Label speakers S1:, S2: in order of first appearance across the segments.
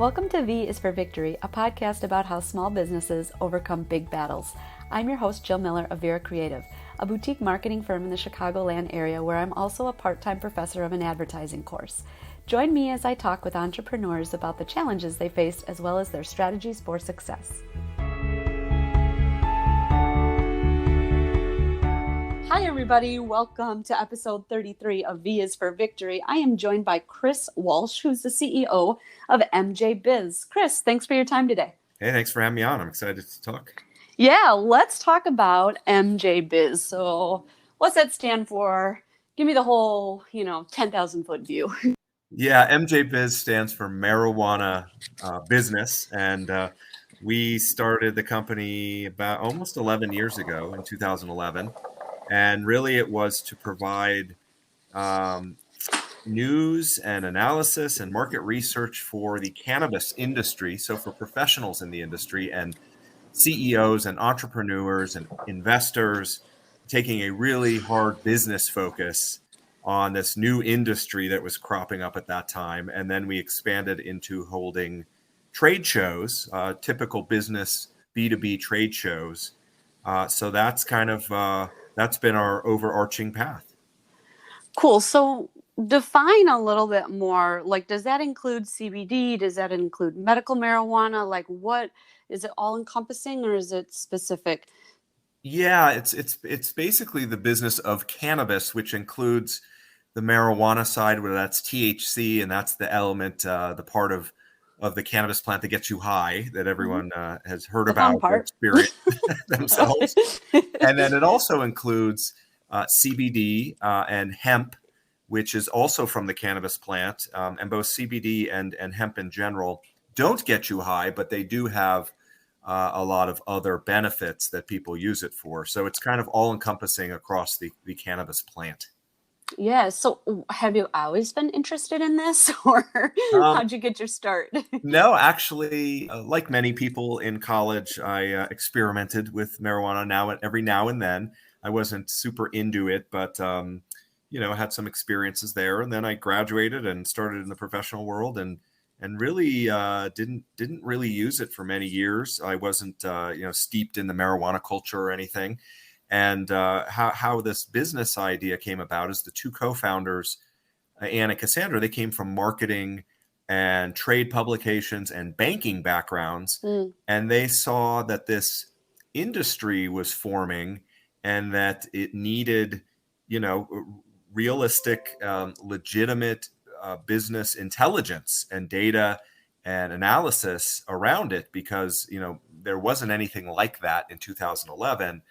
S1: Welcome to V is for Victory, a podcast about how small businesses overcome big battles. I'm your host, Jill Miller of Vera Creative, a boutique marketing firm in the Chicagoland area where I'm also a part-time professor of an advertising course. Join me as I talk with entrepreneurs about the challenges they faced as well as their strategies for success. Hi, everybody. Welcome to episode 33 of V is for Victory. I am joined by Chris Walsh, who's the CEO of MJBiz. Chris, thanks for your time today.
S2: Hey, thanks for having me on. I'm excited to talk.
S1: Yeah, let's talk about MJBiz. So what's that stand for? Give me the whole, 10,000 foot view.
S2: Yeah, MJBiz stands for marijuana business. And we started the company about almost 11 years ago in 2011. And really it was to provide news and analysis and market research for the cannabis industry. So for professionals in the industry and CEOs and entrepreneurs and investors taking a really hard business focus on this new industry that was cropping up at that time. And then we expanded into holding trade shows, typical business B2B trade shows. So that's kind of, that's been our overarching path.
S1: Cool. So define a little bit more, like, does that include CBD? Does that include medical marijuana? Like, what is it, all encompassing or is it specific?
S2: Yeah, it's basically the business of cannabis, which includes the marijuana side, where that's THC, and that's the element, the part of the cannabis plant that gets you high, that everyone has heard about or experienced themselves. And then it also includes CBD and hemp, which is also from the cannabis plant. And both CBD and hemp in general don't get you high, but they do have a lot of other benefits that people use it for. So it's kind of all encompassing across the cannabis plant.
S1: Yeah. So have you always been interested in this, or how'd you get your start?
S2: No, actually, like many people in college, I experimented with marijuana every now and then. I wasn't super into it, but had some experiences there. And then I graduated and started in the professional world, and really didn't really use it for many years. I wasn't steeped in the marijuana culture or anything. And how this business idea came about is the two co-founders, Ann and Cassandra, they came from marketing and trade publications and banking backgrounds. And they saw that this industry was forming and that it needed, realistic, legitimate business intelligence and data and analysis around it, because, there wasn't anything like that in 2011.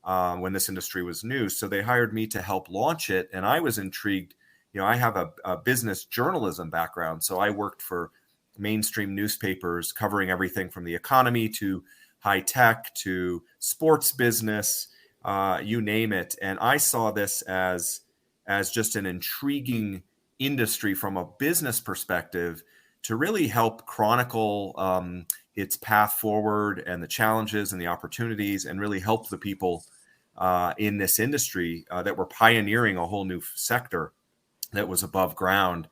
S2: When this industry was new. So they hired me to help launch it. And I was intrigued. I have a business journalism background. So I worked for mainstream newspapers covering everything from the economy to high tech to sports business, you name it. And I saw this as just an intriguing industry from a business perspective to really help chronicle its path forward and the challenges and the opportunities, and really help the people in this industry that were pioneering a whole new sector that was above ground,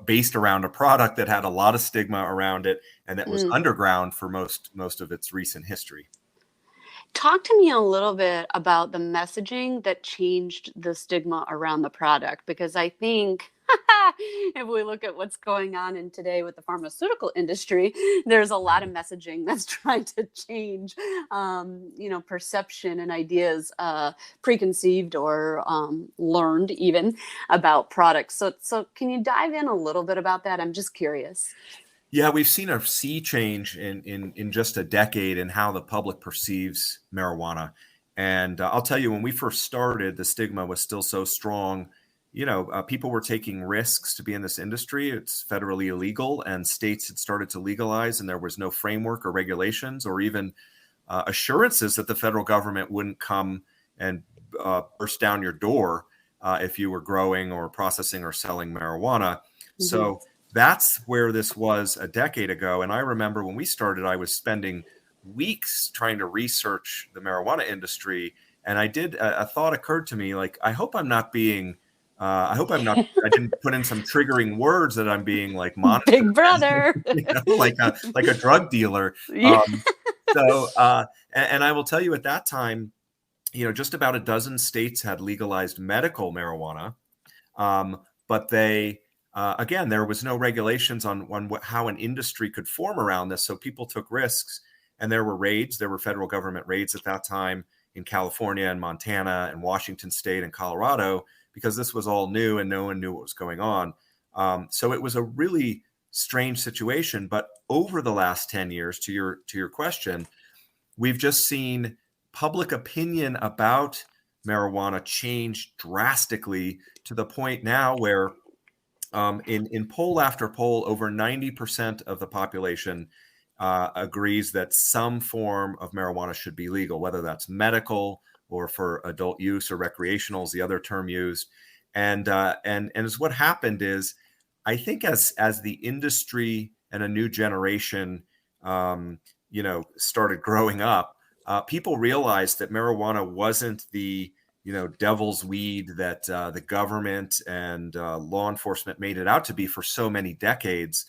S2: based around a product that had a lot of stigma around it and that was underground for most of its recent history.
S1: Talk to me a little bit about the messaging that changed the stigma around the product, because I think if we look at what's going on in today with the pharmaceutical industry, there's a lot of messaging that's trying to change, perception and ideas, preconceived or learned even about products. So can you dive in a little bit about that? I'm just curious.
S2: Yeah, we've seen a sea change in just a decade in how the public perceives marijuana. And I'll tell you, when we first started, the stigma was still so strong. People were taking risks to be in this industry. It's federally illegal, and states had started to legalize, and there was no framework or regulations or even assurances that the federal government wouldn't come and burst down your door if you were growing or processing or selling marijuana. So that's where this was a decade ago. And I remember when we started, I was spending weeks trying to research the marijuana industry. And I did, a thought occurred to me, like, I hope I'm not being I hope I didn't put in some triggering words that I'm being like monitored,
S1: Big brother.
S2: like a drug dealer.
S1: Yeah.
S2: And I will tell you at that time, just about a dozen states had legalized medical marijuana. But again, there was no regulations on how an industry could form around this. So people took risks, and there were federal government raids at that time in California and Montana and Washington State and Colorado, because this was all new and no one knew what was going on. So it was a really strange situation. But over the last 10 years, to your question, we've just seen public opinion about marijuana change drastically, to the point now where in poll after poll, over 90% of the population agrees that some form of marijuana should be legal, whether that's medical or for adult use or recreational is the other term used. And as what happened is, I think as the industry and a new generation, started growing up, people realized that marijuana wasn't the devil's weed that the government and law enforcement made it out to be for so many decades,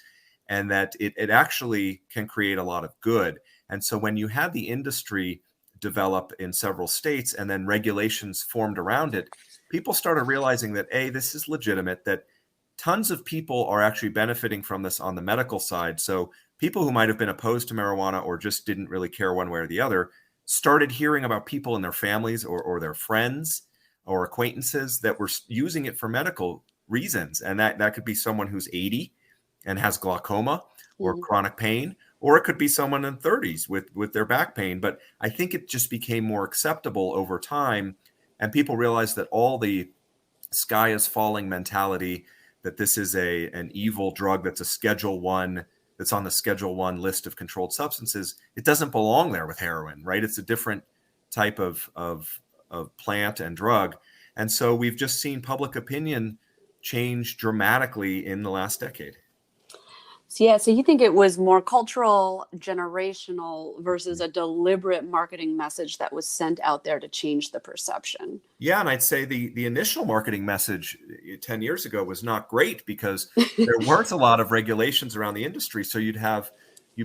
S2: and that it actually can create a lot of good. And so when you had the industry develop in several states and then regulations formed around it, people started realizing that, this is legitimate, that tons of people are actually benefiting from this on the medical side. So people who might have been opposed to marijuana or just didn't really care one way or the other started hearing about people in their families or their friends or acquaintances that were using it for medical reasons. And that could be someone who's 80 and has glaucoma or chronic pain, or it could be someone in 30s with their back pain. But I think it just became more acceptable over time. And people realized that all the sky is falling mentality, that this is an evil drug that's a Schedule 1, that's on the Schedule 1 list of controlled substances, it doesn't belong there with heroin, right? It's a different type of plant and drug. And so we've just seen public opinion change dramatically in the last decade.
S1: So you think it was more cultural, generational versus a deliberate marketing message that was sent out there to change the perception?
S2: Yeah, and I'd say the initial marketing message 10 years ago was not great, because there weren't a lot of regulations around the industry. So you'd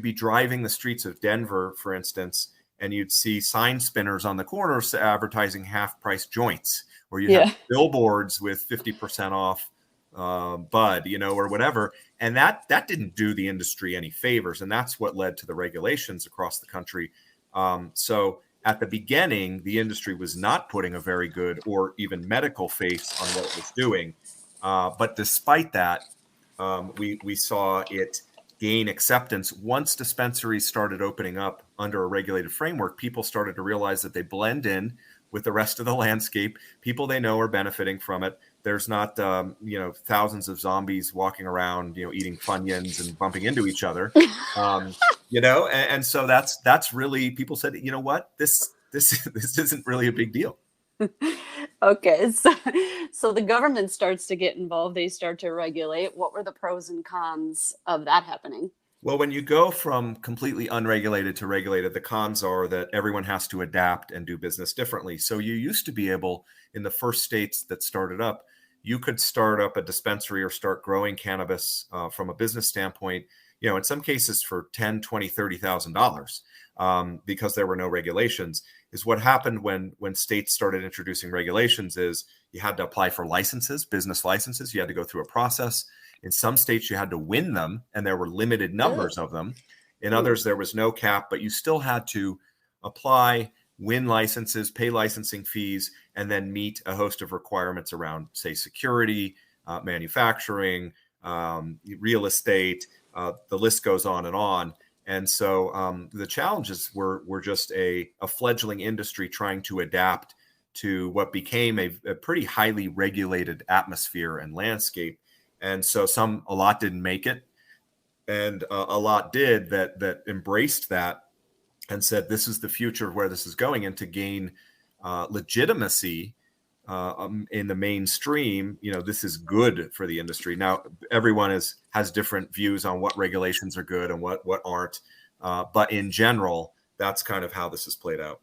S2: be driving the streets of Denver, for instance, and you'd see sign spinners on the corners advertising half-price joints, or you'd have billboards with 50% off bud, or whatever. And that didn't do the industry any favors. And that's what led to the regulations across the country. So at the beginning, the industry was not putting a very good or even medical face on what it was doing. But despite that, we saw it gain acceptance. Once dispensaries started opening up under a regulated framework, people started to realize that they blend in with the rest of the landscape. People they know are benefiting from it. There's not, thousands of zombies walking around, eating Funyuns and bumping into each other, and so that's really, people said, you know what, this isn't really a big deal.
S1: Okay, so the government starts to get involved. They start to regulate. What were the pros and cons of that happening?
S2: Well, when you go from completely unregulated to regulated, the cons are that everyone has to adapt and do business differently. So you used to be able, in the first states that started up, you could start up a dispensary or start growing cannabis from a business standpoint, in some cases for $10,000, $20,000, $30,000, because there were no regulations. Is what happened when states started introducing regulations is you had to apply for licenses, business licenses. You had to go through a process. In some states, you had to win them, and there were limited numbers of them. In others, there was no cap, but you still had to apply, win licenses, pay licensing fees, and then meet a host of requirements around, say, security, manufacturing, real estate. The list goes on and on. And so the challenges were just a fledgling industry trying to adapt to what became a pretty highly regulated atmosphere and landscape. And so a lot didn't make it, and a lot did that embraced that and said, this is the future of where this is going. And to gain legitimacy in the mainstream, this is good for the industry. Now, everyone has different views on what regulations are good and what aren't. But in general, that's kind of how this has played out.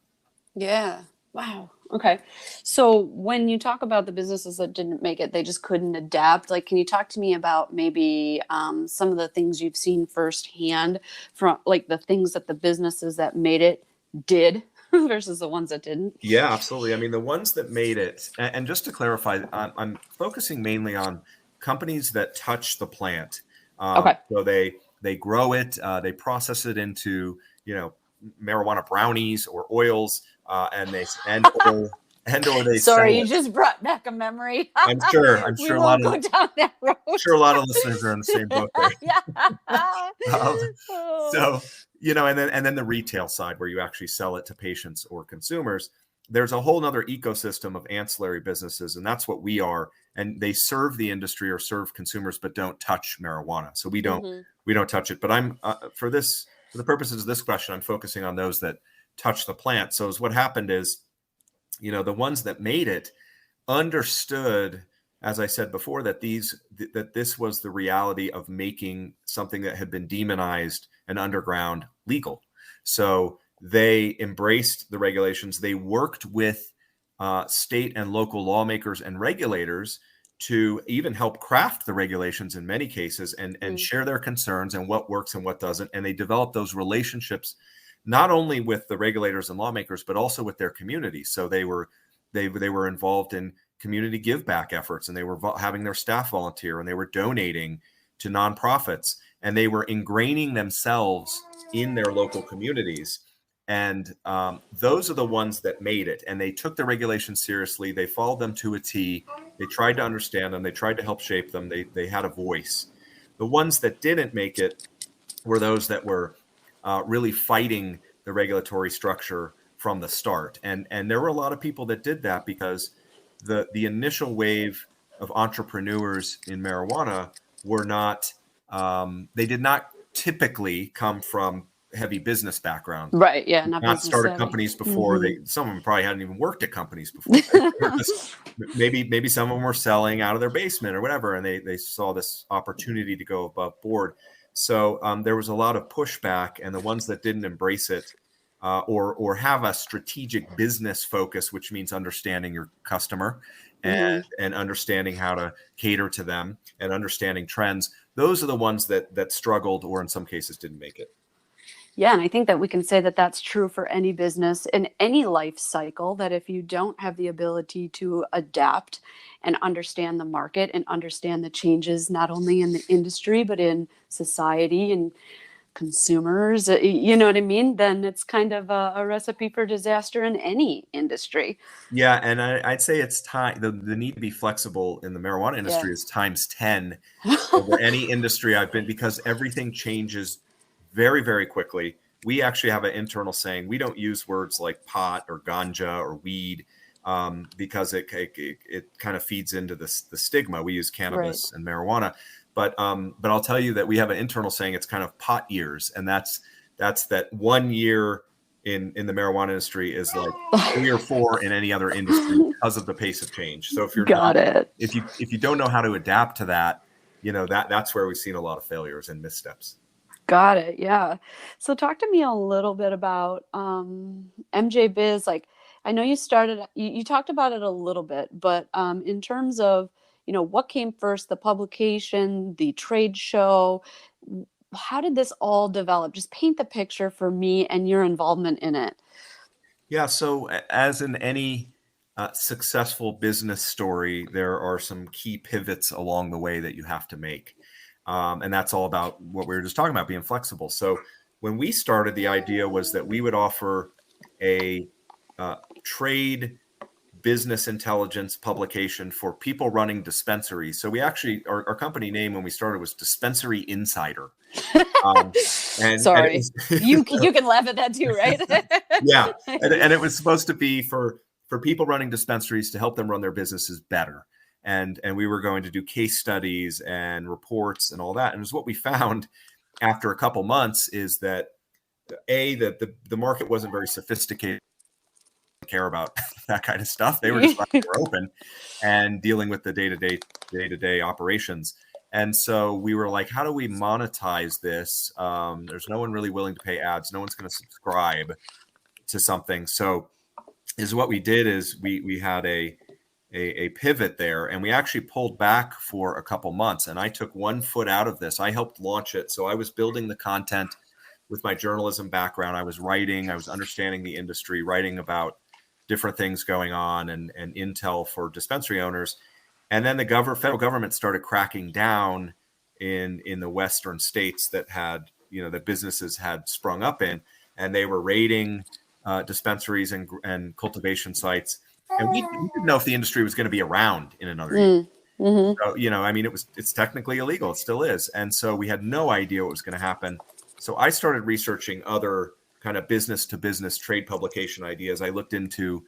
S1: Yeah. Wow. Okay. So when you talk about the businesses that didn't make it, they just couldn't adapt. Like, can you talk to me about maybe some of the things you've seen firsthand from like the things that the businesses that made it did versus the ones that didn't?
S2: Yeah, absolutely. I mean, the ones that made it, and just to clarify, I'm focusing mainly on companies that touch the plant.
S1: Okay.
S2: So they grow it, they process it into, marijuana brownies or oils, and they and or they
S1: Sorry,
S2: sell
S1: you
S2: it.
S1: just brought back a memory.
S2: I'm sure. I'm
S1: We
S2: sure a lot
S1: won't
S2: of
S1: go down that road.
S2: sure a lot of listeners are in the same boat there.
S1: Yeah.
S2: Um,
S1: Oh.
S2: so, and then the retail side where you actually sell it to patients or consumers, there's a whole nother ecosystem of ancillary businesses, and that's what we are. And they serve the industry or serve consumers, but don't touch marijuana. So we don't
S1: Hmm.
S2: we don't touch it. But I'm for the purposes of this question, I'm focusing on those that touch the plant. So what happened is, the ones that made it understood, as I said before, that this was the reality of making something that had been demonized and underground legal. So they embraced the regulations. They worked with state and local lawmakers and regulators to even help craft the regulations in many cases, and
S1: Mm.
S2: share their concerns and what works and what doesn't. And they developed those relationships not only with the regulators and lawmakers, but also with their communities. So they were involved in community give back efforts, and they were having their staff volunteer, and they were donating to nonprofits, and they were ingraining themselves in their local communities. And those are the ones that made it, and they took the regulations seriously. They followed them to a T. They tried to understand them. They tried to help shape them. They had a voice. The ones that didn't make it were those that were really fighting the regulatory structure from the start. And there were a lot of people that did that because the initial wave of entrepreneurs in marijuana were not they did not typically come from heavy business backgrounds.
S1: Right. Yeah. Not
S2: Not
S1: business
S2: started
S1: savvy.
S2: companies before.
S1: Hmm.
S2: Some of them probably hadn't even worked at companies before. They were just, maybe some of them were selling out of their basement or whatever, and they saw this opportunity to go above board. So there was a lot of pushback, and the ones that didn't embrace it, or have a strategic business focus, which means understanding your customer and
S1: Hmm.
S2: and understanding how to cater to them and understanding trends. Those are the ones that struggled, or in some cases didn't make it.
S1: Yeah, and I think that we can say that that's true for any business in any life cycle, that if you don't have the ability to adapt and understand the market and understand the changes, not only in the industry, but in society and consumers, you know what I mean? Then it's kind of a recipe for disaster in any industry.
S2: Yeah, and I'd say it's time. The need to be flexible in the marijuana
S1: Yeah.
S2: industry is times 10 over any industry I've been, because everything changes very, very quickly. We actually have an internal saying. We don't use words like pot or ganja or weed, because it kind of feeds into the stigma. We use
S1: Right.
S2: cannabis and marijuana, but I'll tell you that we have an internal saying. It's kind of pot years, and that's that 1 year in the marijuana industry is like 3 or 4 in any other industry because of the pace of change. So if you're
S1: Got
S2: not
S1: it.
S2: if you don't know how to adapt to that, that's where we've seen a lot of failures and missteps.
S1: Got it. Yeah. So talk to me a little bit about MJ Biz. Like, I know you talked about it a little bit, but in terms of, what came first, the publication, the trade show, how did this all develop? Just paint the picture for me and your involvement in it.
S2: Yeah. So as in any successful business story, there are some key pivots along the way that you have to make. And that's all about what we were just talking about, being flexible. So when we started, the idea was that we would offer a trade business intelligence publication for people running dispensaries. So we actually, our company name when we started was Dispensary Insider. Um, and it
S1: Sorry.
S2: was,
S1: You can laugh at that too, right?
S2: yeah, and it was supposed to be for people running dispensaries to help them run their businesses better. And we were going to do case studies and reports and all that. And it was what we found after a couple months is that that the market wasn't very sophisticated to care about that kind of stuff. They were just glad they were open and dealing with the day-to-day operations. And so we were like, how do we monetize this? There's no one really willing to pay ads. No one's going to subscribe to something. So is what we did is we had a pivot there, and we actually pulled back for a couple months. And I took 1 foot out of this. I helped launch it. So I was building the content with my journalism background. I was writing, I was understanding the industry, writing about different things going on and intel for dispensary owners. And then the federal government started cracking down in the Western states that had, that businesses had sprung up in, and they were raiding dispensaries and cultivation sites. And we didn't know if the industry was going to be around in another year.
S1: Mm-hmm.
S2: So, I mean, it's technically illegal. It still is. And so we had no idea what was going to happen. So I started researching other kind of business to business trade publication ideas. I looked into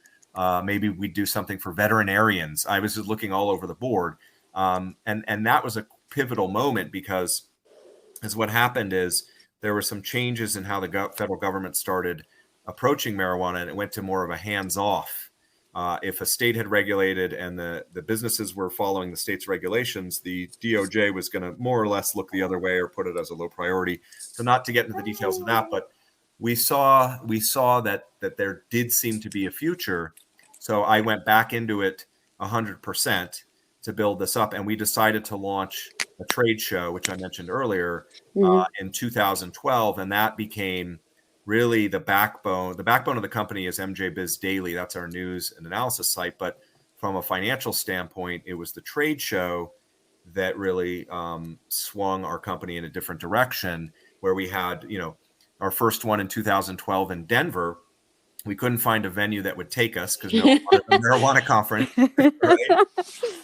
S2: maybe we'd do something for veterinarians. I was just looking all over the board. And that was a pivotal moment, because as what happened is there were some changes in how the federal government started approaching marijuana, and it went to more of a hands-off. If a state had regulated and the businesses were following the state's regulations, the DOJ was going to more or less look the other way or put it as a low priority. So not to get into the details of that, but we saw that there did seem to be a future. So I went back into it 100% to build this up, and we decided to launch a trade show, which I mentioned earlier, in 2012, and that became really the backbone. The backbone of the company is MJBiz Daily. That's our news and analysis site. But from a financial standpoint, it was the trade show that really swung our company in a different direction, where we had, our first one in 2012 in Denver. We couldn't find a venue that would take us because no one wanted a marijuana conference.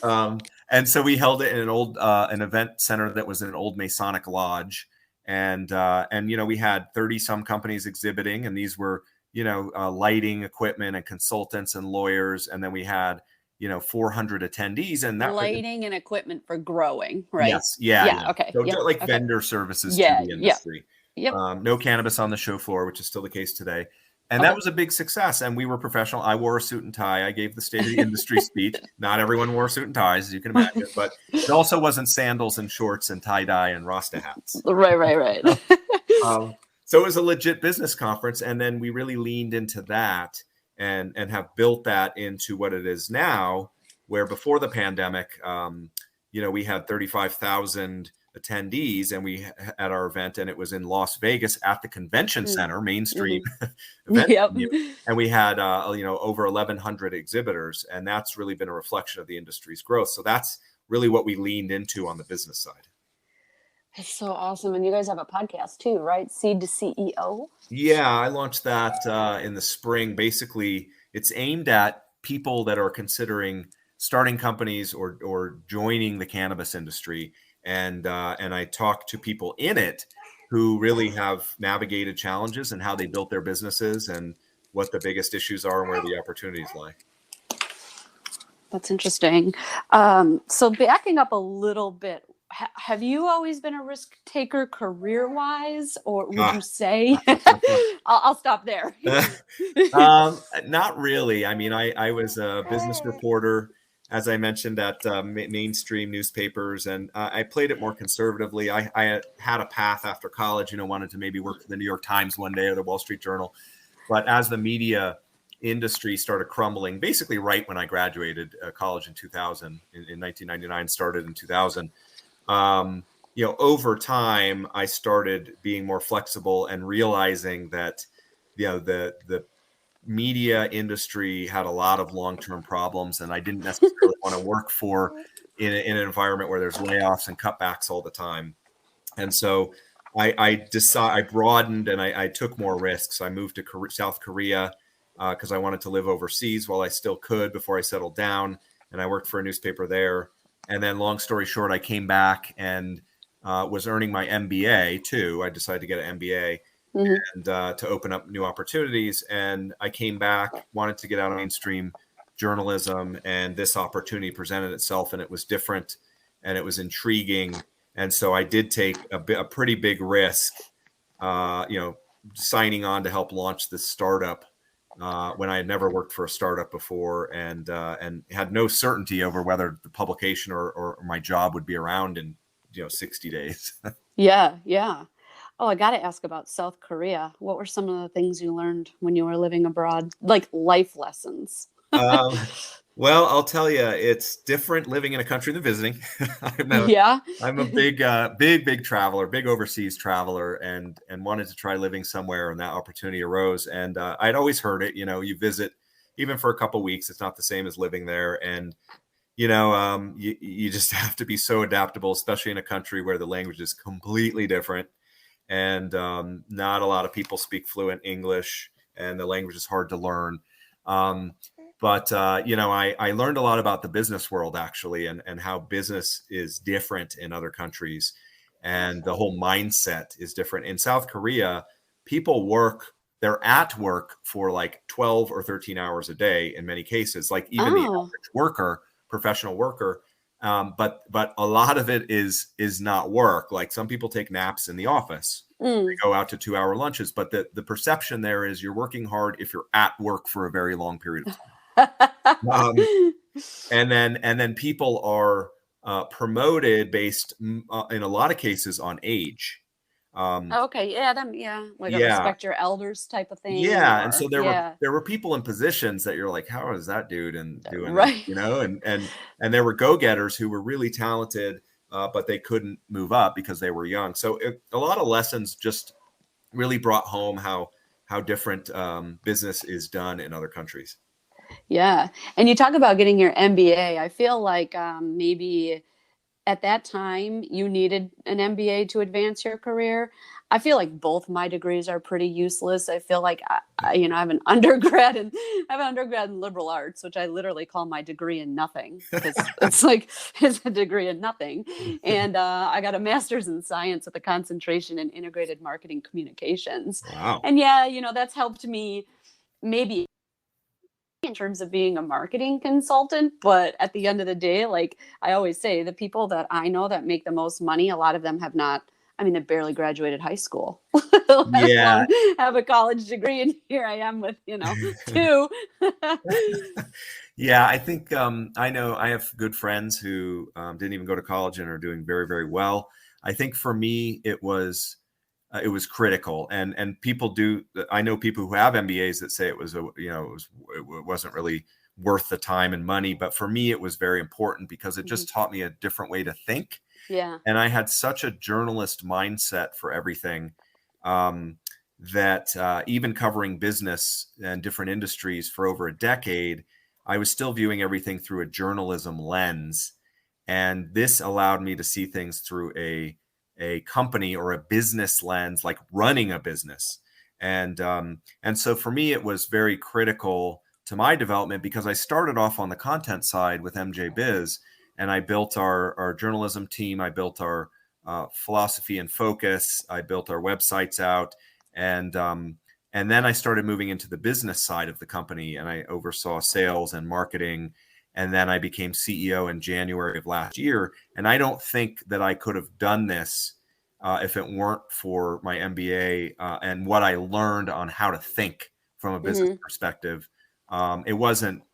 S2: Right? And so we held it in an event center that was in an old Masonic lodge. And we had 30 some companies exhibiting, and these were, lighting equipment and consultants and lawyers. And then we had, 400 attendees, and that
S1: lighting and equipment for growing, right?
S2: Yes. Yeah.
S1: Okay.
S2: So like vendor services to the industry.
S1: Yep.
S2: No cannabis on the show floor, which is still the case today. And that was a big success. And we were professional. I wore a suit and tie. I gave the state of the industry speech. Not everyone wore suit and ties, as you can imagine, but it also wasn't sandals and shorts and tie-dye and Rasta hats.
S1: Right.
S2: So it was a legit business conference. And then we really leaned into that and have built that into what it is now, where before the pandemic, we had 35,000 attendees, and we at our event, and it was in Las Vegas at the convention center, mainstream event venue, and we had over 1,100 exhibitors, and that's really been a reflection of the industry's growth. So that's really what we leaned into on the business side.
S1: It's so awesome. And you guys have a podcast too, right? Seed to CEO.
S2: Yeah, I launched that in the spring. Basically, it's aimed at people that are considering starting companies or joining the cannabis industry. And I talk to people in it who really have navigated challenges and how they built their businesses and what the biggest issues are and where the opportunities lie.
S1: That's interesting. So backing up a little bit, have you always been a risk taker career-wise, or would you say? I'll stop there.
S2: Not really. I mean, I was a business reporter, as I mentioned, at mainstream newspapers, and I played it more conservatively. I had a path after college, wanted to maybe work for the New York Times one day or the Wall Street Journal. But as the media industry started crumbling, basically right when I graduated college in 2000, in 1999, started in 2000, over time, I started being more flexible and realizing that, the media industry had a lot of long-term problems, and I didn't necessarily want to work in an environment where there's layoffs and cutbacks all the time. And so I broadened, and I took more risks. I moved to South Korea because I wanted to live overseas while I still could before I settled down. And I worked for a newspaper there. And then, long story short, I came back and was earning my MBA too. I decided to get an MBA. And to open up new opportunities. And I came back, wanted to get out of mainstream journalism, and this opportunity presented itself, and it was different and it was intriguing. And so I did take a pretty big risk, signing on to help launch this startup when I had never worked for a startup before, and had no certainty over whether the publication or my job would be around in 60 days.
S1: Yeah. Oh, I got to ask about South Korea. What were some of the things you learned when you were living abroad? Like life lessons.
S2: Um, well, I'll tell you, it's different living in a country than visiting. I'm a
S1: Yeah.
S2: I'm a big traveler, big overseas traveler, and wanted to try living somewhere, and that opportunity arose. And I'd always heard it. You visit even for a couple weeks, it's not the same as living there, and you just have to be so adaptable, especially in a country where the language is completely different, and not a lot of people speak fluent English, and the language is hard to learn. Um, but I learned a lot about the business world actually, and how business is different in other countries, and the whole mindset is different. In South Korea, people work. They're at work for like 12 or 13 hours a day in many cases, like even the
S1: Oh.
S2: average worker, professional worker. But a lot of it is not work. Like some people take naps in the office,
S1: Mm.
S2: go out to 2-hour lunches, but the perception there is you're working hard if you're at work for a very long period of time. And then people are promoted based in a lot of cases on age. Um,
S1: Okay. Yeah. Yeah. Like a
S2: yeah,
S1: respect your elders type of thing,
S2: yeah, and so
S1: or yeah.
S2: there were people in positions that you're like, how is that dude and doing this?
S1: Right.
S2: And there were go-getters who were really talented, but they couldn't move up because they were young. So a lot of lessons just really brought home how different business is done in other countries.
S1: Yeah. And you talk about getting your MBA. I feel like maybe at that time you needed an MBA to advance your career. I feel like both my degrees are pretty useless. I feel like I have an undergrad and I have an undergrad in liberal arts, which I literally call my degree in nothing because it's like it's a degree in nothing. And I got a master's in science with a concentration in integrated marketing communications.
S2: Wow.
S1: And yeah, that's helped me maybe in terms of being a marketing consultant, but at the end of the day, like I always say, the people that I know that make the most money, a lot of them have not, I mean, they barely graduated high school, let
S2: Yeah.
S1: alone have a college degree. And here I am with, two.
S2: Yeah, I think I know I have good friends who didn't even go to college and are doing very, very well. I think for me, it was critical, and people do. I know people who have MBAs that say it was it wasn't really worth the time and money, but for me, it was very important because it
S1: Mhm.
S2: just taught me a different way to think,
S1: Yeah.
S2: and I had such a journalist mindset for everything. Um, that even covering business and different industries for over a decade, I was still viewing everything through a journalism lens. And this allowed me to see things through a company or a business lens, like running a business. And so for me, it was very critical to my development because I started off on the content side with MJBiz, and I built our journalism team. I built our philosophy and focus. I built our websites out, and and then I started moving into the business side of the company, and I oversaw sales and marketing. And then I became CEO in January of last year. And I don't think that I could have done this if it weren't for my MBA and what I learned on how to think from a business
S1: Hmm.
S2: perspective. It wasn't,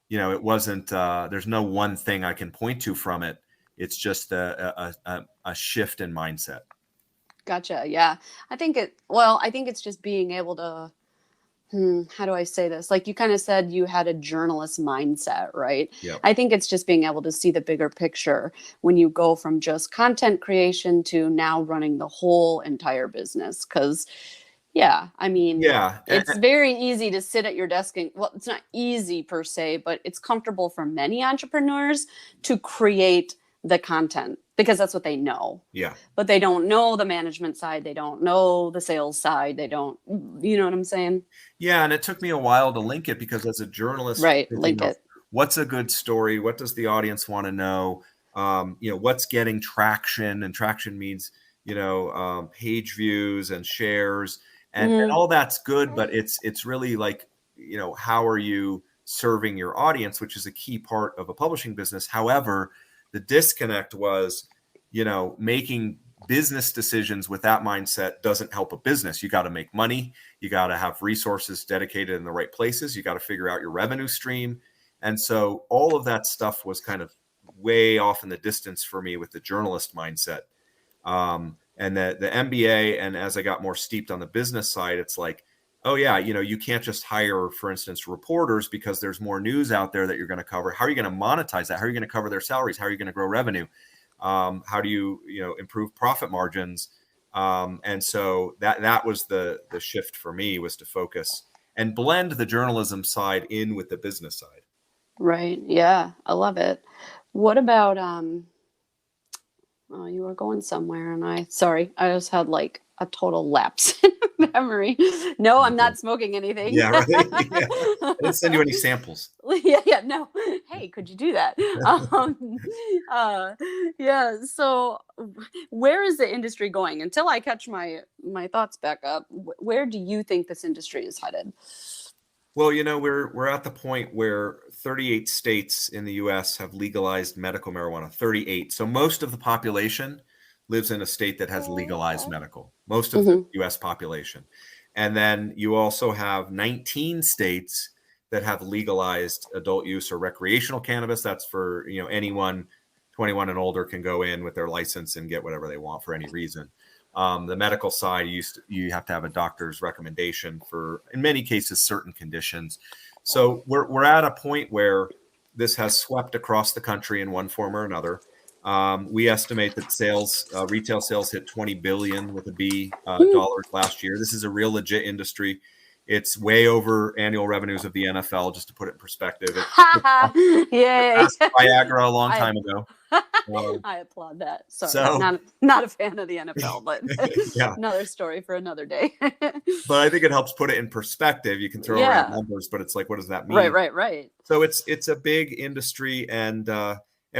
S2: it wasn't. There's no one thing I can point to from it. It's just a shift in mindset.
S1: Gotcha. Yeah. I think it's just being able to, how do I say this? Like you kind of said you had a journalist mindset, right?
S2: Yep.
S1: I think it's just being able to see the bigger picture when you go from just content creation to now running the whole entire business. Cause yeah, I mean,
S2: Yeah.
S1: it's very easy to sit at your desk and, well, it's not easy per se, but it's comfortable for many entrepreneurs to create the content because that's what they know.
S2: Yeah.
S1: But they don't know the management side, they don't know the sales side, they don't, you know what I'm saying?
S2: Yeah, and it took me a while to link it because as a journalist,
S1: Right,
S2: thinking
S1: link
S2: of
S1: it.
S2: what's a good story, what does the audience want to know, what's getting traction, and traction means page views and shares, and
S1: Mhm.
S2: all that's good, but it's really like how are you serving your audience, which is a key part of a publishing business. However, the disconnect was making business decisions with that mindset doesn't help a business. You got to make money. You got to have resources dedicated in the right places. You got to figure out your revenue stream. And so all of that stuff was kind of way off in the distance for me with the journalist mindset. And the MBA, and as I got more steeped on the business side, it's like, oh yeah, you can't just hire, for instance, reporters because there's more news out there that you're going to cover. How are you going to monetize that? How are you going to cover their salaries? How are you going to grow revenue? How do you improve profit margins? And so that was the shift for me, was to focus and blend the journalism side in with the business side.
S1: Right. Yeah, I love it. What about oh, you were going somewhere and I just had like a total lapse in memory. No, I'm not smoking anything.
S2: Yeah, right. Yeah. I didn't send you any samples.
S1: Yeah, no. Hey, could you do that? Uh, yeah. So, where is the industry going? Until I catch my thoughts back up, where do you think this industry is headed?
S2: Well, we're at the point where 38 states in the U.S. have legalized medical marijuana. 38. So most of the population lives in a state that has legalized medical. Most of the U.S. population. And then you also have 19 states that have legalized adult use or recreational cannabis. That's for, anyone 21 and older can go in with their license and get whatever they want for any reason. The medical side, you have to have a doctor's recommendation for, in many cases, certain conditions. So we're at a point where this has swept across the country in one form or another. We estimate that retail sales hit 20 billion with a B dollars last year. This is a real legit industry. It's way over annual revenues of the NFL, just to put it in perspective.
S1: Yay!
S2: Viagra a long time ago.
S1: I applaud that. Sorry, not a fan of the NFL, but
S2: yeah.
S1: Another story for another day.
S2: But I think it helps put it in perspective. You can throw around numbers, but it's like, what does that mean?
S1: Right.
S2: So it's a big industry, and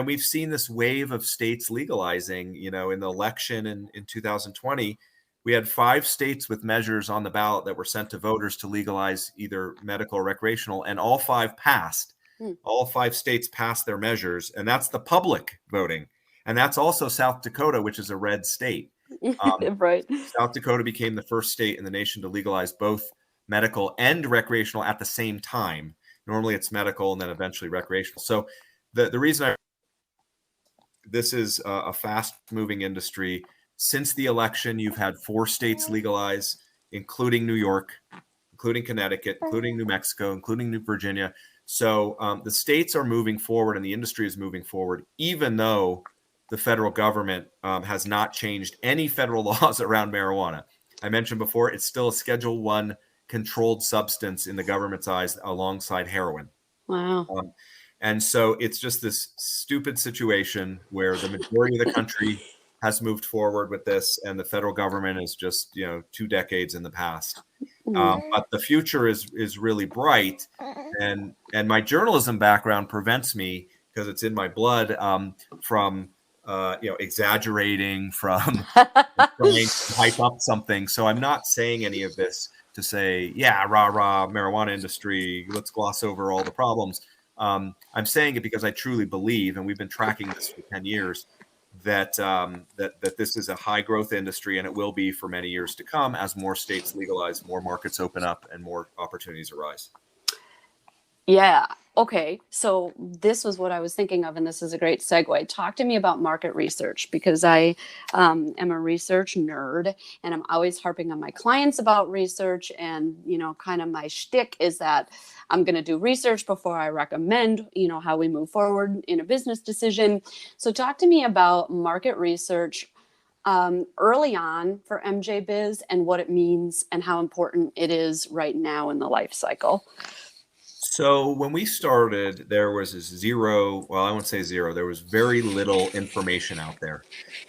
S2: we've seen this wave of states legalizing. In the election in 2020, we had 5 states with measures on the ballot that were sent to voters to legalize either medical or recreational, and all 5 passed. All 5 states passed their measures, and that's the public voting. And that's also South Dakota, which is a red state.
S1: Right.
S2: South Dakota became the first state in the nation to legalize both medical and recreational at the same time. Normally it's medical and then eventually recreational. So the reason this is a fast-moving industry. Since the election, you've had 4 states legalize, including New York, including Connecticut, including New Mexico, including New Virginia. So the states are moving forward and the industry is moving forward, even though the federal government has not changed any federal laws around marijuana. I mentioned before, it's still a Schedule 1 controlled substance in the government's eyes alongside heroin.
S1: Wow.
S2: And so it's just this stupid situation where the majority of the country has moved forward with this, and the federal government is just 2 decades in the past. But the future is really bright, and my journalism background prevents me, because it's in my blood, from exaggerating, from trying to hype up something. So I'm not saying any of this to say, yeah, rah rah marijuana industry, let's gloss over all the problems. I'm saying it because I truly believe, and we've been tracking this for 10 years, that this is a high growth industry, and it will be for many years to come as more states legalize, more markets open up, and more opportunities arise.
S1: Yeah. Okay. So this was what I was thinking of, and this is a great segue. Talk to me about market research, because I am a research nerd, and I'm always harping on my clients about research. And, kind of my shtick is that I'm going to do research before I recommend, how we move forward in a business decision. So talk to me about market research early on for MJBiz, and what it means and how important it is right now in the life cycle.
S2: So when we started, there was zero, well, I won't say zero, there was very little information out there,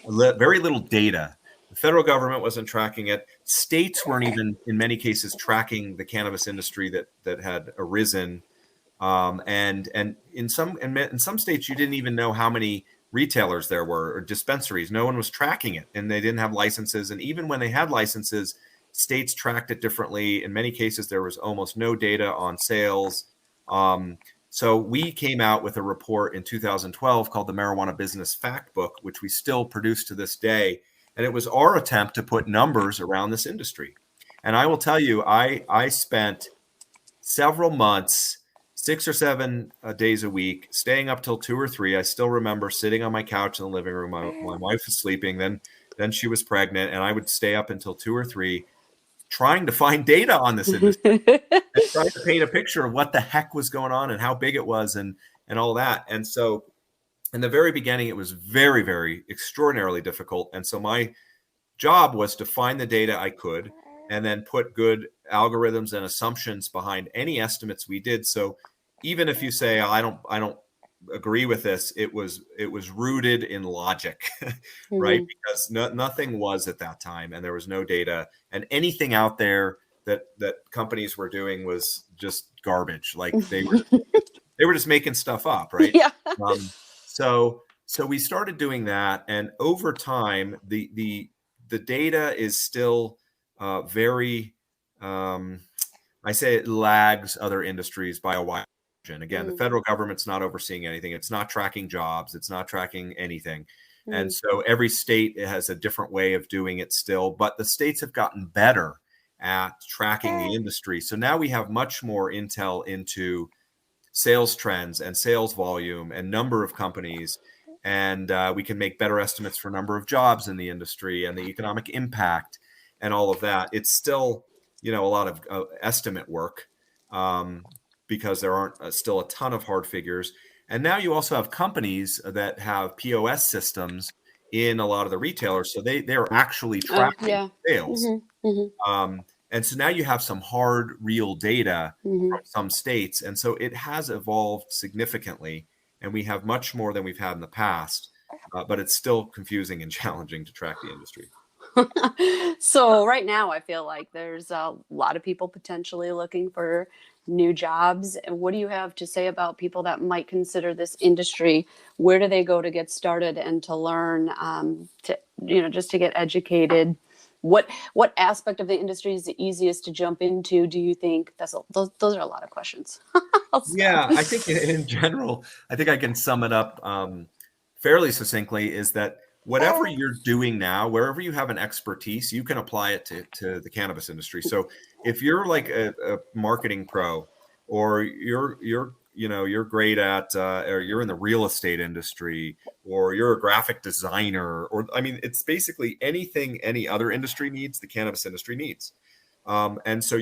S2: very little data. The federal government wasn't tracking it. States weren't even, in many cases, tracking the cannabis industry that had arisen. And in some states, you didn't even know how many retailers there were, or dispensaries. No one was tracking it, and they didn't have licenses. And even when they had licenses, states tracked it differently. In many cases, there was almost no data on sales. So we came out with a report in 2012 called the Marijuana Business Fact Book, which we still produce to this day. And it was our attempt to put numbers around this industry. And I will tell you, I spent several months, 6 or 7 days a week, staying up till 2 or 3. I still remember sitting on my couch in the living room. My wife was sleeping. Then then she was pregnant, and I would stay up until 2 or 3 trying to find data on this industry and trying to paint a picture of what the heck was going on and how big it was and all that. And so in the very beginning, it was very, very extraordinarily difficult. And so my job was to find the data I could and then put good algorithms and assumptions behind any estimates we did. So even if you say, I don't agree with this, it was rooted in logic, right? Because nothing was at that time, and there was no data, and anything out there that companies were doing was just garbage. Like they were just making stuff up, right?
S1: Yeah.
S2: So we started doing that, and over time, the data is still very, I say it lags other industries by a while. And again, the federal government's not overseeing anything. It's not tracking jobs. It's not tracking anything. And so every state has a different way of doing it still, but the states have gotten better at tracking the industry. So now we have much more intel into sales trends and sales volume and number of companies. And we can make better estimates for number of jobs in the industry and the economic impact and all of that. It's still, a lot of estimate work because there aren't still a ton of hard figures. And now you also have companies that have POS systems in a lot of the retailers. So they're actually tracking sales. And so now you have some hard, real data from some states. And so it has evolved significantly. And we have much more than we've had in the past. But it's still confusing and challenging to track the industry.
S1: So right now, I feel like there's a lot of people potentially looking for new jobs. And what do you have to say about people that might consider this industry? Where do they go to get started and to learn, just to get educated? What aspect of the industry is the easiest to jump into? Do you think those are a lot of questions?
S2: Yeah, I think in general, I think I can sum it up fairly succinctly, is that whatever you're doing now, wherever you have an expertise, you can apply it to the cannabis industry. So if you're like a marketing pro, or you're great at, or you're in the real estate industry, or you're a graphic designer, or it's basically anything any other industry needs, the cannabis industry needs. And so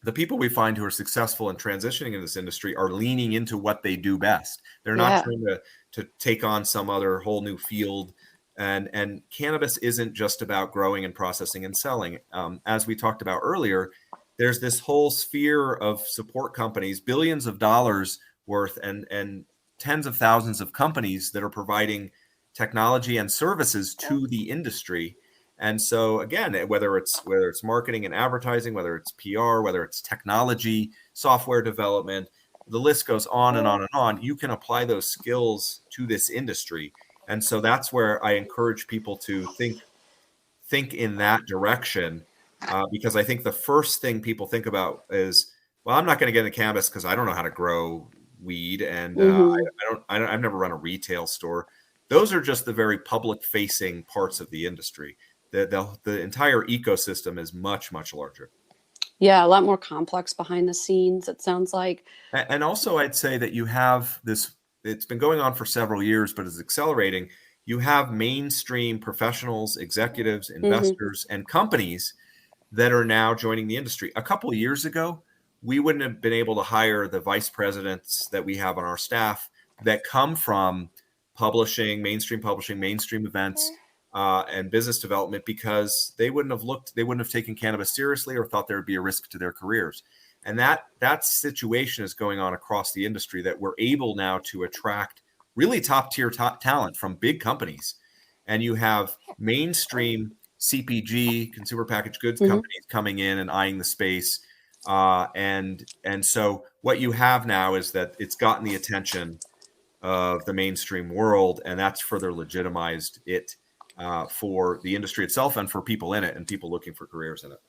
S2: the people we find who are successful in transitioning in this industry are leaning into what they do best. They're not trying to take on some other whole new field. And cannabis isn't just about growing and processing and selling. As we talked about earlier, there's this whole sphere of support companies, billions of dollars worth, and tens of thousands of companies that are providing technology and services to the industry. And so again, whether it's marketing and advertising, whether it's PR, whether it's technology, software development, the list goes on and on and on. You can apply those skills to this industry. And so that's where I encourage people to think in that direction, because I think the first thing people think about is, well, I'm not going to get into cannabis because I don't know how to grow weed, and I've never run a retail store. Those are just the very public-facing parts of the industry. The entire ecosystem is much, much larger.
S1: Yeah, a lot more complex behind the scenes, it sounds like.
S2: And also, I'd say that you have this, it's been going on for several years, but it's accelerating. You have mainstream professionals, executives, investors, and companies that are now joining the industry. A couple of years ago, we wouldn't have been able to hire the vice presidents that we have on our staff that come from publishing, mainstream events, and business development, because they wouldn't have taken cannabis seriously or thought there would be a risk to their careers. And that situation is going on across the industry, that we're able now to attract really top talent from big companies. And you have mainstream CPG, consumer packaged goods companies coming in and eyeing the space. And so what you have now is that it's gotten the attention of the mainstream world, and that's further legitimized it for the industry itself and for people in it and people looking for careers in it.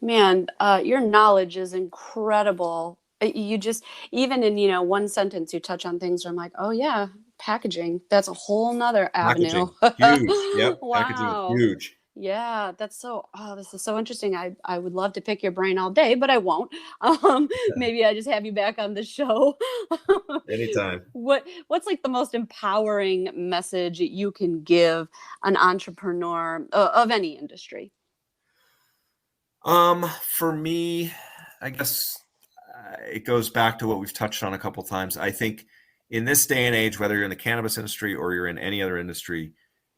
S1: Man, your knowledge is incredible. You just, even in, one sentence, you touch on things where I'm like, oh yeah, packaging. That's a whole nother avenue.
S2: Packaging, huge. Yep.
S1: Wow.
S2: Packaging is huge.
S1: Yeah, this is so interesting. I would love to pick your brain all day, but I won't. Maybe I just have you back on the show.
S2: Anytime.
S1: What's like the most empowering message you can give an entrepreneur of any industry?
S2: For me, I guess it goes back to what we've touched on a couple times. I think in this day and age, whether you're in the cannabis industry or you're in any other industry,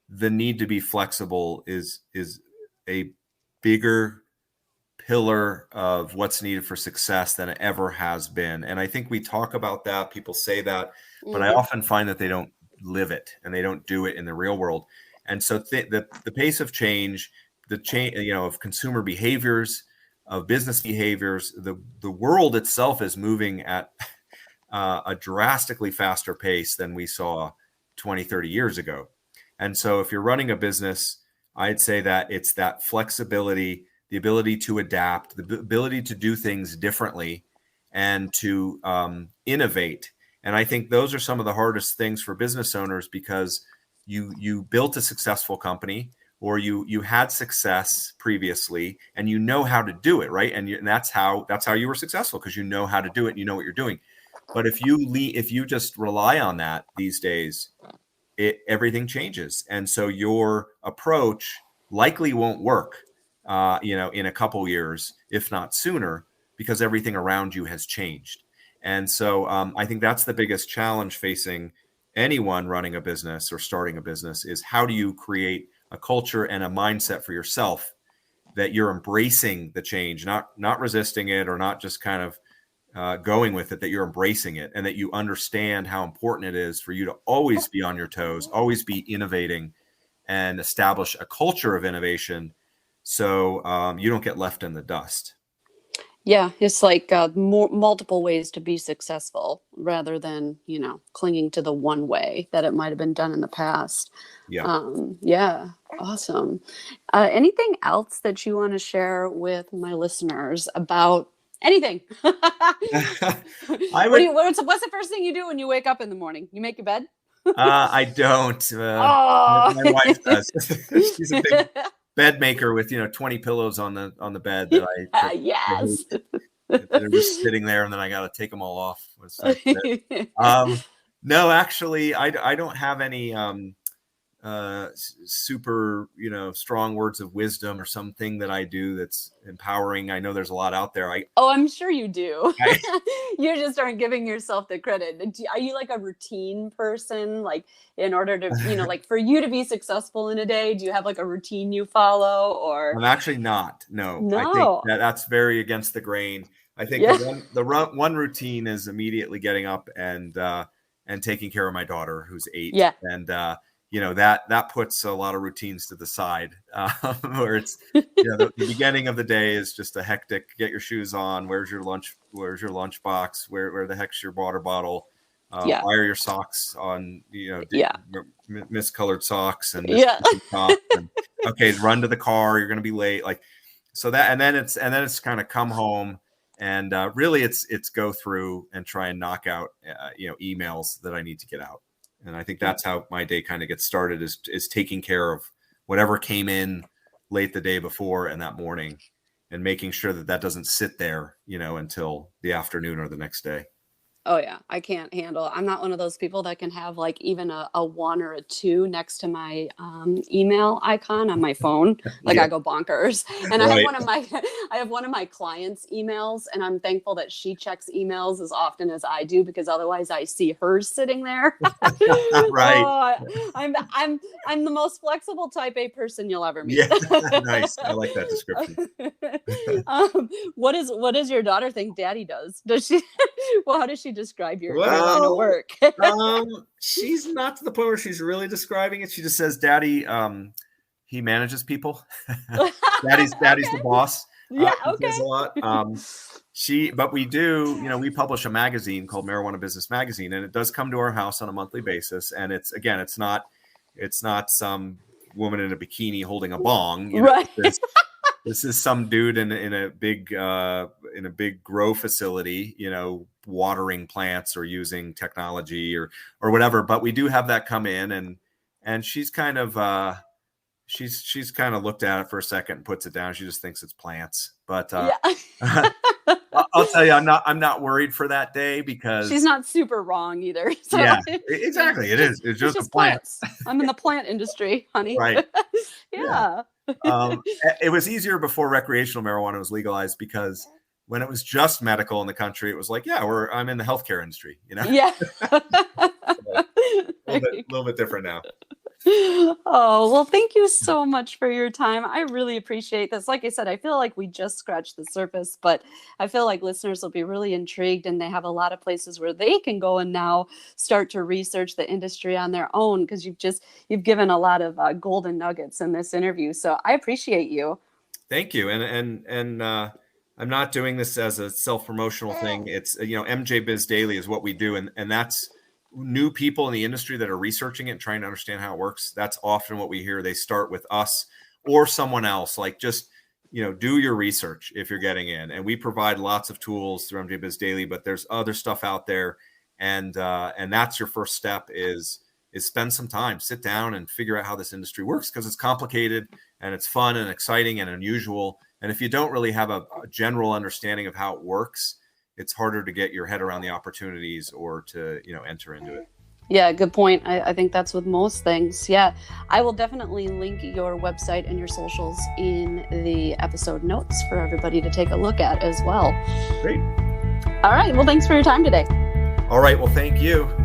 S2: the need to be flexible is a bigger pillar of what's needed for success than it ever has been. And I think we talk about that, people say that, but I
S1: Hmm.
S2: often find that they don't live it and they don't do it in the real world. And so the pace of change, the change, of consumer behaviors, of business behaviors, the world itself is moving at a drastically faster pace than we saw 20, 30 years ago. And so if you're running a business, I'd say that it's that flexibility, the ability to adapt, the ability to do things differently and to innovate. And I think those are some of the hardest things for business owners because you built a successful company or you had success previously and you know how to do it, right? And that's how you were successful because you know how to do it and you know what you're doing. But if you just rely on that these days, everything changes, and so your approach likely won't work, in a couple years, if not sooner, because everything around you has changed. And so I think that's the biggest challenge facing anyone running a business or starting a business is how do you create a culture and a mindset for yourself that you're embracing the change, not resisting it or not just kind of going with it, that you're embracing it and that you understand how important it is for you to always be on your toes, always be innovating and establish a culture of innovation so you don't get left in the dust.
S1: Yeah, it's like multiple ways to be successful rather than, clinging to the one way that it might have been done in the past.
S2: Yeah.
S1: Yeah, awesome. Anything else that you want to share with my listeners about anything?
S2: I would.
S1: What's the first thing you do when you wake up in the morning? You make your bed?
S2: I don't.
S1: Oh,
S2: My wife does. She's a big bed maker with 20 pillows on the bed that I hate.
S1: yes.
S2: They're just sitting there, and then I got to take them all off. Um, no, actually, I don't have any super strong words of wisdom or something that I do that's empowering. I know there's a lot out there.
S1: Oh, I'm sure you do.
S2: I
S1: You just aren't giving yourself the credit. Are you like a routine person? Like, in order to, like for you to be successful in a day, do you have like a routine you follow or
S2: I'm actually not. No, I think
S1: no?
S2: that's very against the grain. I think
S1: Yeah.
S2: one routine is immediately getting up and taking care of my daughter who's 8,
S1: Yeah.
S2: and that puts a lot of routines to the side, where it's the beginning of the day is just a hectic. Get your shoes on. Where's your lunch? Where's your lunch box? Where the heck's your water bottle?
S1: Yeah.
S2: Why are your socks on?
S1: Yeah.
S2: Miscolored socks and
S1: Yeah.
S2: misfitting socks. And okay, run to the car. You're going to be late. Like so that, and then it's kind of come home. And really, it's go through and try and knock out emails that I need to get out. And I think that's how my day kind of gets started is taking care of whatever came in late the day before and that morning, and making sure that doesn't sit there until the afternoon or the next day.
S1: Oh yeah, I can't handle. I'm not one of those people that can have like even a one or a two next to my email icon on my phone. Like
S2: Yeah,
S1: I go bonkers. And I have
S2: right.
S1: one of my I have one of my clients' emails, and I'm thankful that she checks emails as often as I do because otherwise I see hers sitting there.
S2: Right.
S1: Oh, I'm the most flexible type A person you'll ever meet.
S2: Yeah. Nice. I like that description.
S1: What does your daughter think Daddy does? Does she? Well, how does she describe your line of
S2: Well,
S1: work?
S2: she's not to the point where she's really describing it. She just says, "Daddy, he manages people. Daddy's the
S1: Okay.
S2: boss."
S1: Yeah.
S2: She says
S1: Okay.
S2: a lot. But we do, we publish a magazine called Marijuana Business Magazine, and it does come to our house on a monthly basis. And it's not some woman in a bikini holding a bong.
S1: Right.
S2: This is some dude in a big grow facility, watering plants or using technology or whatever. But we do have that come in, and she's kind of she's kind of looked at it for a second and puts it down. She just thinks it's plants. But
S1: Yeah.
S2: I'll tell you, I'm not worried for that day because
S1: she's not super wrong either. So
S2: yeah, exactly. It's just a plant.
S1: plants. I'm in the plant industry, honey.
S2: Right.
S1: Yeah.
S2: It was easier before recreational marijuana was legalized because when it was just medical in the country, it was like, yeah, I'm in the healthcare industry, you know?
S1: Yeah.
S2: A little bit different now.
S1: Oh, well, thank you so much for your time. I really appreciate this. Like I said, I feel like we just scratched the surface, but I feel like listeners will be really intrigued, and they have a lot of places where they can go and now start to research the industry on their own, because you've given a lot of golden nuggets in this interview. So I appreciate you.
S2: Thank you. And I'm not doing this as a self-promotional thing. It's, MJBiz Daily is what we do. And that's new people in the industry that are researching it and trying to understand how it works. That's often what we hear. They start with us or someone else, like just, do your research if you're getting in. And we provide lots of tools through MJBiz Daily, but there's other stuff out there. And that's your first step is spend some time, sit down and figure out how this industry works, because it's complicated and it's fun and exciting and unusual. And if you don't really have a general understanding of how it works, it's harder to get your head around the opportunities or to, enter into it.
S1: Yeah, good point. I think that's with most things. Yeah, I will definitely link your website and your socials in the episode notes for everybody to take a look at as well.
S2: Great.
S1: All right. Well, thanks for your time today.
S2: All right. Well, thank you.